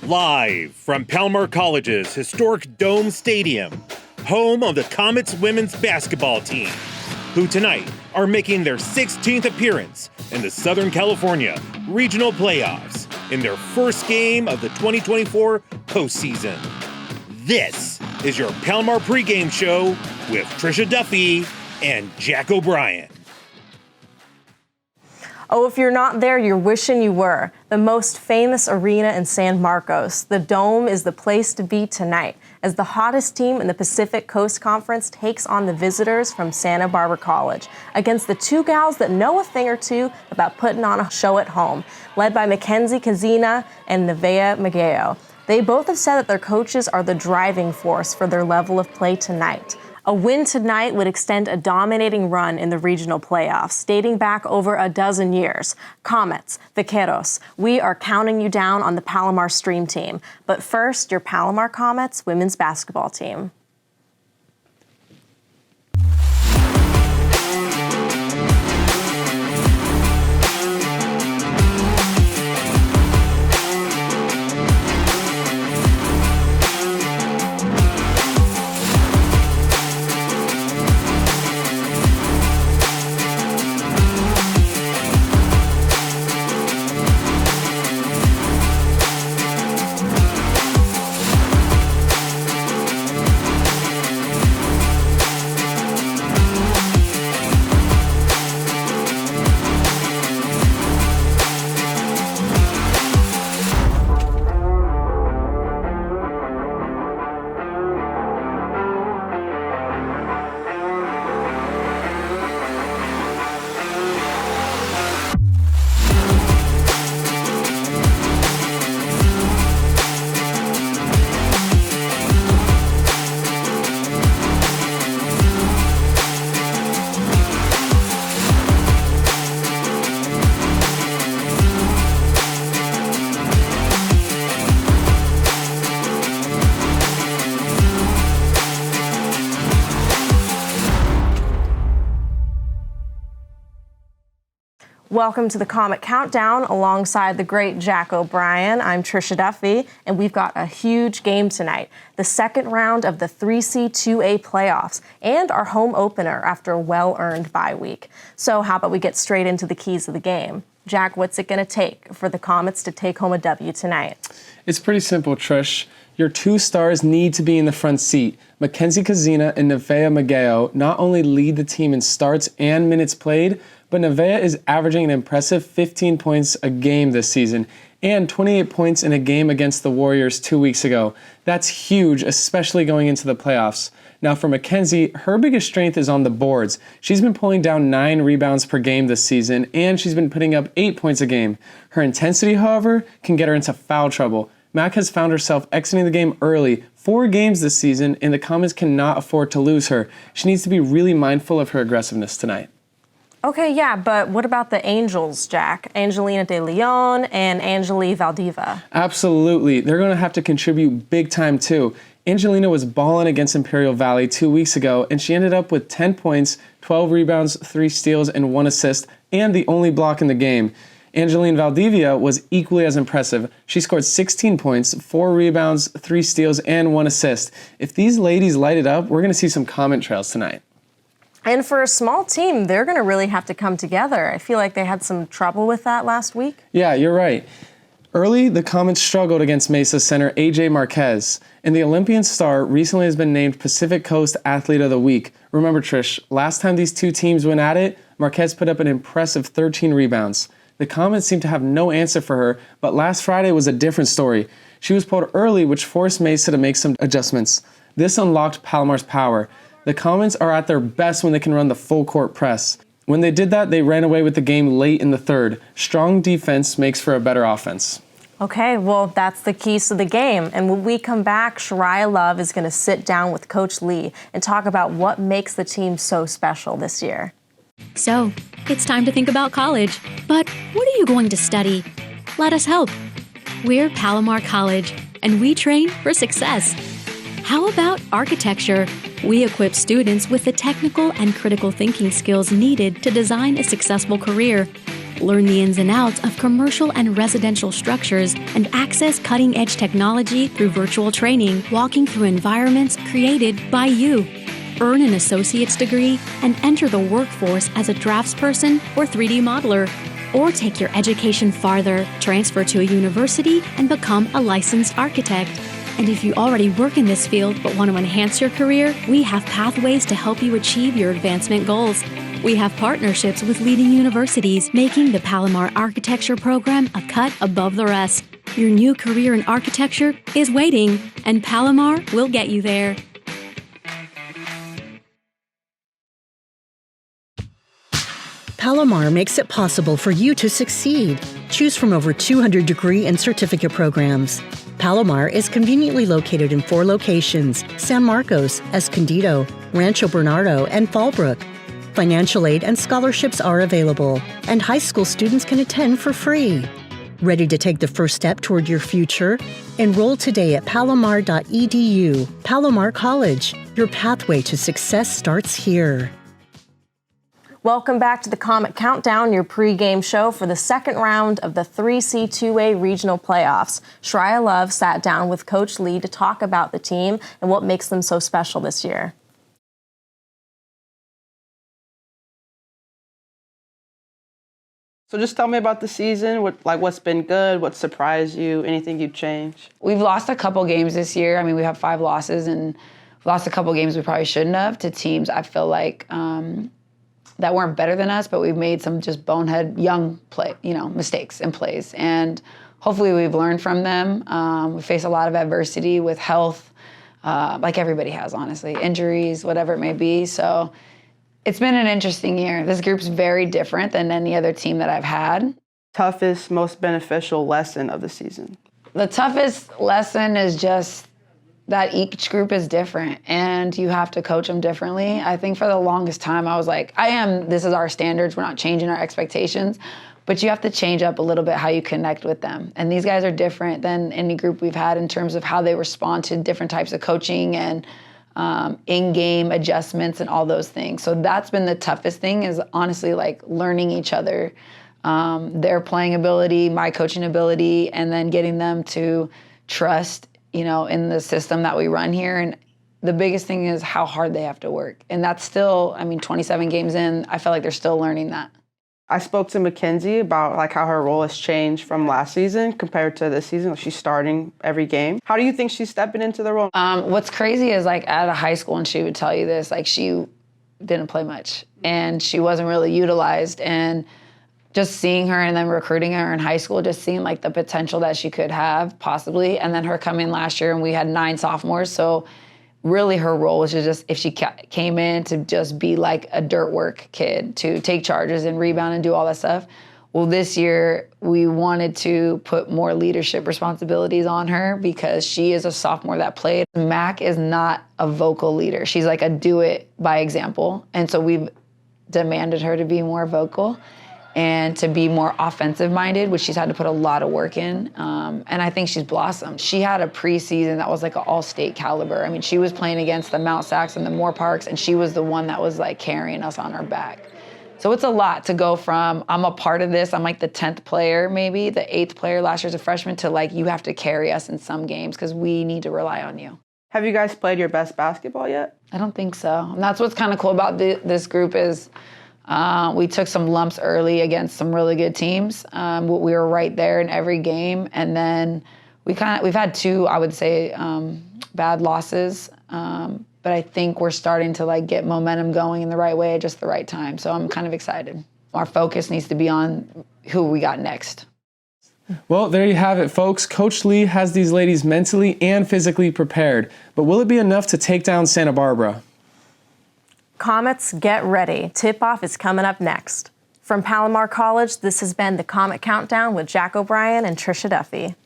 Live from Palomar College's historic Dome Stadium, home of the Comets women's basketball team, who tonight are making their 16th appearance in the Southern California Regional Playoffs in their first game of the 2024 postseason. This is your Palomar Pregame Show with Trisha Duffy and Jack O'Brien. Oh, if you're not there, you're wishing you were. The most famous arena in San Marcos, the Dome, is the place to be tonight as the hottest team in the Pacific Coast Conference takes on the visitors from Santa Barbara College against the two gals that know a thing or two about putting on a show at home, led by Mackenzie Kazina and Nevaeh Mageo. They both have said that their coaches are the driving force for their level of play tonight. A win tonight would extend a dominating run in the regional playoffs, dating back over a dozen years. Comets, Vaqueros, we are counting you down on the Palomar Stream Team. But first, your Palomar Comets women's basketball team. Welcome to the Comet Countdown alongside the great Jack O'Brien. I'm Trisha Duffy, and we've got a huge game tonight. The second round of the 3C 2A playoffs and our home opener after a well-earned bye week. So how about we get straight into the keys of the game? Jack, what's it going to take for the Comets to take home a W tonight? It's pretty simple, Trish. Your two stars need to be in the front seat. Mackenzie Kazina and Nevaeh Mageo not only lead the team in starts and minutes played, but Nevaeh is averaging an impressive 15 points a game this season and 28 points in a game against the Warriors 2 weeks ago. That's huge, especially going into the playoffs. Now for Mackenzie, her biggest strength is on the boards. She's been pulling down 9 rebounds per game this season, and she's been putting up 8 points a game. Her intensity, however, can get her into foul trouble. Mac has found herself exiting the game early 4 games this season, and the Comets cannot afford to lose her. She needs to be really mindful of her aggressiveness tonight. Okay, yeah, but what about the Angels, Jack? Angelina De Leon and Angeli Valdiva. Absolutely. They're going to have to contribute big time, too. Angelina was balling against Imperial Valley 2 weeks ago, and she ended up with 10 points, 12 rebounds, 3 steals, and 1 assist, and the only block in the game. Angeline Valdivia was equally as impressive. She scored 16 points, 4 rebounds, 3 steals, and 1 assist. If these ladies light it up, we're going to see some Comet trails tonight. And for a small team, they're going to really have to come together. I feel like they had some trouble with that last week. Yeah, you're right. Early, the Comets struggled against Mesa center AJ Marquez, and the Olympian star recently has been named Pacific Coast Athlete of the Week. Remember, Trish, last time these two teams went at it, Marquez put up an impressive 13 rebounds. The Comets seem to have no answer for her, but last Friday was a different story. She was pulled early, which forced Mesa to make some adjustments. This unlocked Palomar's power. The Comets are at their best when they can run the full court press. When they did that, they ran away with the game late in the third. Strong defense makes for a better offense. Okay, well, that's the keys to the game. And when we come back, Shariah Love is going to sit down with Coach Lee and talk about what makes the team so special this year. So, it's time to think about college. But what are you going to study? Let us help. We're Palomar College, and we train for success. How about architecture? We equip students with the technical and critical thinking skills needed to design a successful career. Learn the ins and outs of commercial and residential structures and access cutting-edge technology through virtual training, walking through environments created by you. Earn an associate's degree and enter the workforce as a draftsperson or 3D modeler. Or take your education farther, transfer to a university, and become a licensed architect. And if you already work in this field but want to enhance your career, we have pathways to help you achieve your advancement goals. We have partnerships with leading universities, making the Palomar Architecture program a cut above the rest. Your new career in architecture is waiting, and Palomar will get you there. Palomar makes it possible for you to succeed. Choose from over 200 degree and certificate programs. Palomar is conveniently located in 4 locations: San Marcos, Escondido, Rancho Bernardo, and Fallbrook. Financial aid and scholarships are available, and high school students can attend for free. Ready to take the first step toward your future? Enroll today at palomar.edu. Palomar College, your pathway to success starts here. Welcome back to the Comet Countdown, your pregame show for the second round of the 3C2A regional playoffs. Shreya Love sat down with Coach Lee to talk about the team and what makes them so special this year. So just tell me about the season, what's been good, what surprised you, anything you'd change? We've lost a couple games this year. I mean, we have 5 losses, and we've lost a couple games we probably shouldn't have to teams I feel like that weren't better than us, but we've made some just bonehead young mistakes and plays. And hopefully we've learned from them. We face a lot of adversity with health, like everybody has, honestly, injuries, whatever it may be. So it's been an interesting year. This group's very different than any other team that I've had. Toughest, most beneficial lesson of the season? The toughest lesson is just that each group is different and you have to coach them differently. I think for the longest time I was like, this is our standards, we're not changing our expectations, but you have to change up a little bit how you connect with them. And these guys are different than any group we've had in terms of how they respond to different types of coaching and in-game adjustments and all those things. So that's been the toughest thing, is honestly like learning each other, their playing ability, my coaching ability, and then getting them to trust in the system that we run here. And the biggest thing is how hard they have to work. And that's still, 27 games in, I feel like they're still learning that. I spoke to Mackenzie about how her role has changed from last season compared to this season. She's starting every game. How do you think she's stepping into the role? What's crazy is at a high school, and she would tell you this, she didn't play much and she wasn't really utilized. And just seeing her and then recruiting her in high school, just seeing the potential that she could have possibly. And then her coming last year and we had 9 sophomores. So really her role was to just, if she came in to just be like a dirt work kid, to take charges and rebound and do all that stuff. Well, this year we wanted to put more leadership responsibilities on her because she is a sophomore that played. Mac is not a vocal leader. She's a do it by example. And so we've demanded her to be more vocal and to be more offensive-minded, which she's had to put a lot of work in. And I think she's blossomed. She had a preseason that was an all-state caliber. She was playing against the Mount Sacs and the Moore Parks, and she was the one that was carrying us on her back. So it's a lot to go from, I'm a part of this, I'm the 10th player maybe, the 8th player last year as a freshman, to you have to carry us in some games because we need to rely on you. Have you guys played your best basketball yet? I don't think so. And that's what's kind of cool about this group is we took some lumps early against some really good teams. We were right there in every game, and then we've had 2, I would say, bad losses. But I think we're starting to get momentum going in the right way at just the right time. So I'm kind of excited. Our focus needs to be on who we got next. Well, there you have it, folks. Coach Lee has these ladies mentally and physically prepared. But will it be enough to take down Santa Barbara? Comets, get ready. Tip-off is coming up next. From Palomar College, this has been the Comet Countdown with Jack O'Brien and Trisha Duffy.